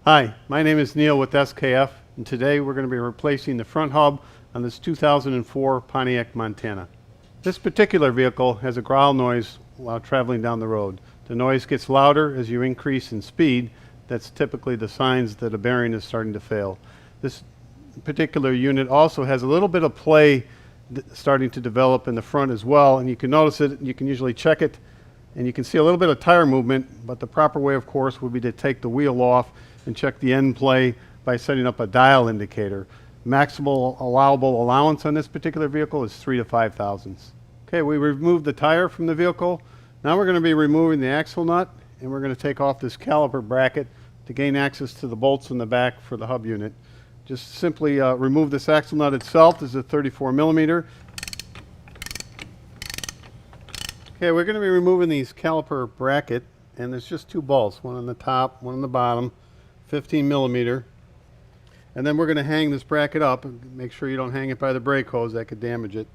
Hi, my name is Neil with SKF, and today we're going to be replacing the front hub on this 2004 Pontiac Montana. This particular vehicle has a growl noise while traveling down the road. The noise gets louder as you increase in speed. That's typically the signs that a bearing is starting to fail. This particular unit also has a little bit of play starting to develop in the front as well, and you can notice it. You can usually check it, and you can see a little bit of tire movement, but the proper way, of course, would be to take the wheel off and check the end play by setting up a dial indicator. Maximal allowable allowance on this particular vehicle is 3 to 5 thousandths. Okay, we removed the tire from the vehicle. Now we're going to be removing the axle nut, and we're going to take off this caliper bracket to gain access to the bolts in the back for the hub unit. Just simply remove this axle nut itself. This is a 34 millimeter. Okay, we're going to be removing these caliper bracket, and there's just two bolts, one on the top, one on the bottom, 15 millimeter. And then we're going to hang this bracket up and make sure you don't hang it by the brake hose. That could damage it.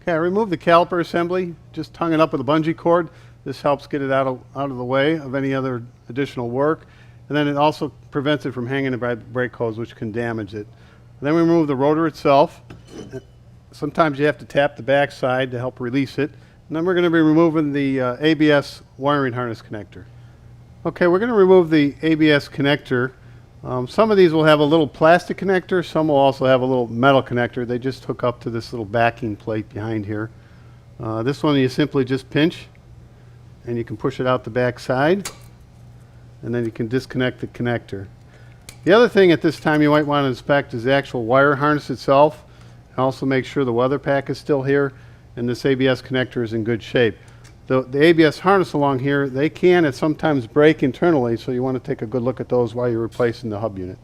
Okay, I removed the caliper assembly, just hung it up with a bungee cord. This helps get it out of the way of any other additional work. And then it also prevents it from hanging by the brake hose, which can damage it. And then we remove the rotor itself. Sometimes you have to tap the back side to help release it. And then we're going to be removing the ABS wiring harness connector. Okay, we're going to remove the ABS connector. Some of these will have a little plastic connector. Some will also have a little metal connector. They just hook up to this little backing plate behind here. This one you simply just pinch, and you can push it out the back side, and then you can disconnect the connector. The other thing at this time you might want to inspect is the actual wire harness itself, and also make sure the weather pack is still here and this ABS connector is in good shape. The ABS harness along here, they can and sometimes break internally, so you want to take a good look at those while you're replacing the hub unit.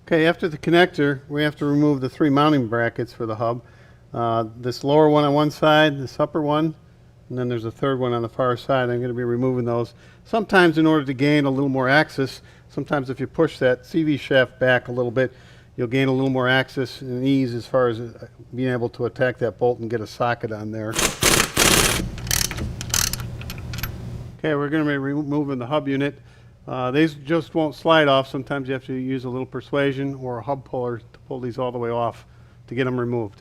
Okay, after the connector, we have to remove the three mounting brackets for the hub. This lower one on one side, this upper one, and then there's a third one on the far side. I'm going to be removing those. Sometimes in order to gain a little more access, sometimes if you push that CV shaft back a little bit, you'll gain a little more access and ease as far as being able to attack that bolt and get a socket on there. Okay, we're going to be removing the hub unit. These just won't slide off. Sometimes you have to use a little persuasion or a hub puller to pull these all the way off to get them removed.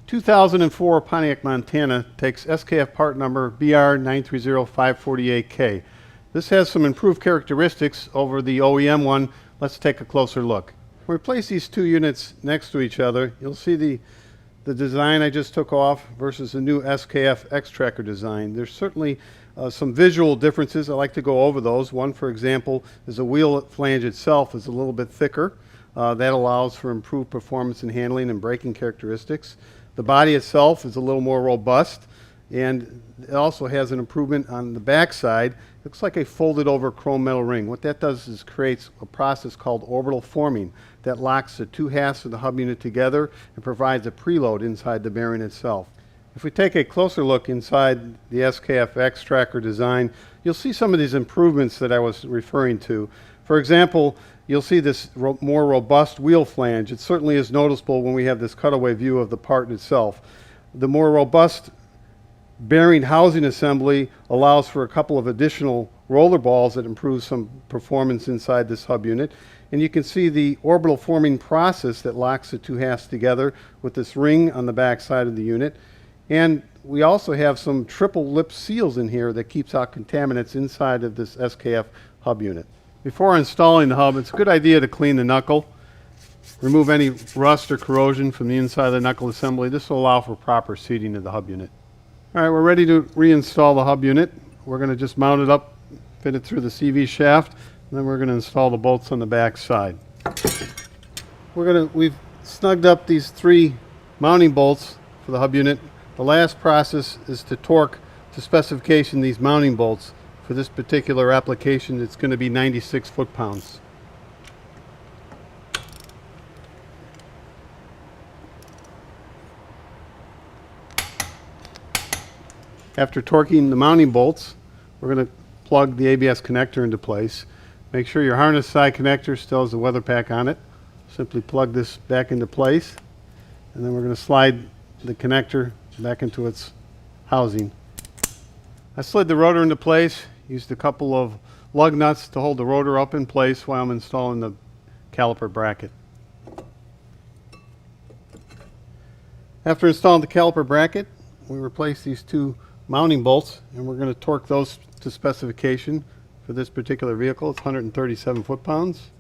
...2004 Pontiac Montana takes SKF part number BR930548K. This has some improved characteristics over the OEM one. Let's take a closer look. When we place these two units next to each other, you'll see the design I just took off versus the new SKF X-Tracker design. There's certainly some visual differences. I like to go over those. One, for example, is the wheel flange itself is a little bit thicker. That allows for improved performance in handling and braking characteristics. The body itself is a little more robust, and it also has an improvement on the back side. It looks like a folded over chrome metal ring. What that does is creates a process called orbital forming that locks the two halves of the hub unit together and provides a preload inside the bearing itself. If we take a closer look inside the SKF X-Tracker design, you'll see some of these improvements that I was referring to. For example, you'll see this more robust wheel flange. It certainly is noticeable when we have this cutaway view of the part itself. The more robust bearing housing assembly allows for a couple of additional roller balls that improve some performance inside this hub unit. And you can see the orbital forming process that locks the two halves together with this ring on the back side of the unit. And we also have some triple lip seals in here that keeps out contaminants inside of this SKF hub unit. Before installing the hub, it's a good idea to clean the knuckle. Remove any rust or corrosion from the inside of the knuckle assembly. This will allow for proper seating of the hub unit. All right, we're ready to reinstall the hub unit. We're going to just mount it up, fit it through the CV shaft, and then we're going to install the bolts on the back side. We've snugged up these three mounting bolts for the hub unit. The last process is to torque to specification these mounting bolts. For this particular application, it's going to be 96 foot-pounds. After torquing the mounting bolts, we're going to plug the ABS connector into place. Make sure your harness side connector still has the weather pack on it. Simply plug this back into place, and then we're going to slide the connector back into its housing. I slid the rotor into place, used a couple of lug nuts to hold the rotor up in place while I'm installing the caliper bracket. After installing the caliper bracket, we replace these two mounting bolts, and we're going to torque those to specification. For this particular vehicle, it's 137 foot-pounds.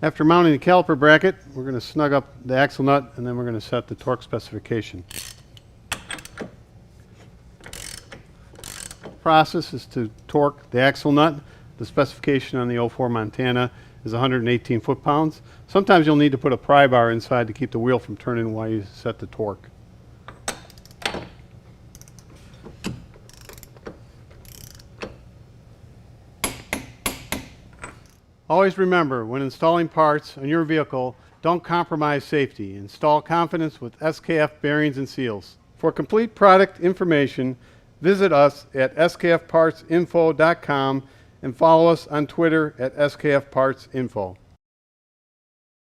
After mounting the caliper bracket, we're going to snug up the axle nut, and then we're going to set the torque specification. The process is to torque the axle nut. The specification on the 04 Montana is 118 foot-pounds. Sometimes you'll need to put a pry bar inside to keep the wheel from turning while you set the torque. Always remember, when installing parts on your vehicle, don't compromise safety. Install confidence with SKF bearings and seals. For complete product information, visit us at skfpartsinfo.com and follow us on Twitter at skfpartsinfo.